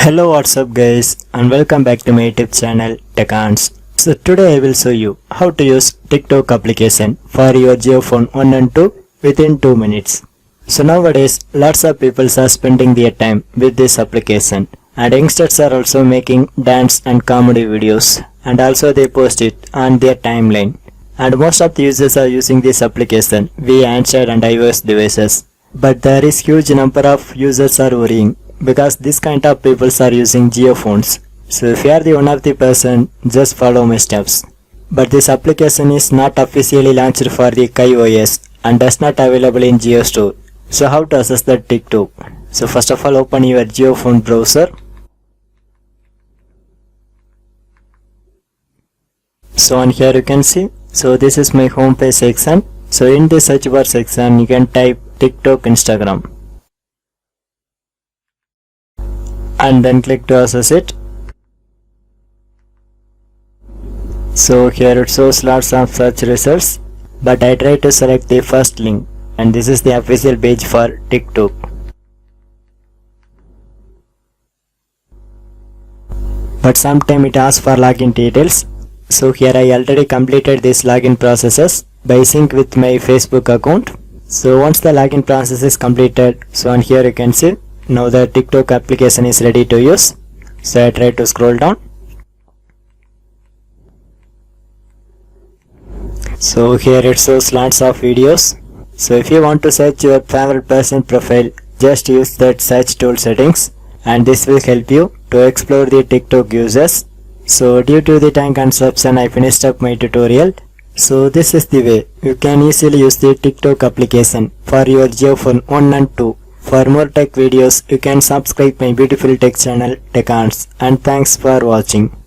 Hello, what's up guys, and welcome back to my YouTube channel Tik Tok. So today I will show you how to use TikTok application for your JioPhone 1 and 2 within 2 minutes. So nowadays lots of people are spending their time with this application, and youngsters are also making dance and comedy videos, and also they post it on their timeline. And most of the users are using this application via Android and iOS devices. But there is huge number of users are worrying because this kind of people are using JioPhones. So if you are the one of the person, just follow my steps. But this application is not officially launched for the KaiOS and does not available in Jio Store. So how to access the TikTok? So first of all, open your JioPhone browser. So on here you can see, so this is my home page section. So in the search bar section you can type TikTok Instagram and then click to access it. So here it shows lots of search results, but I try to select the first link, and this is the official page for TikTok. But sometime it asks for login details. So here I already completed this login processes by sync with my Facebook account. So once the login process is completed, so on here you can see now the TikTok application is ready to use. So I try to scroll down. So here it shows lots of videos. So if you want to search your favorite person profile, just use that search tool settings, and this will help you to explore the TikTok users. So due to the time consumption, I finished up my tutorial. So this is the way you can easily use the TikTok application for your JioPhone 1 and 2. For more tech videos, you can subscribe my beautiful tech channel Tik Tok, and thanks for watching.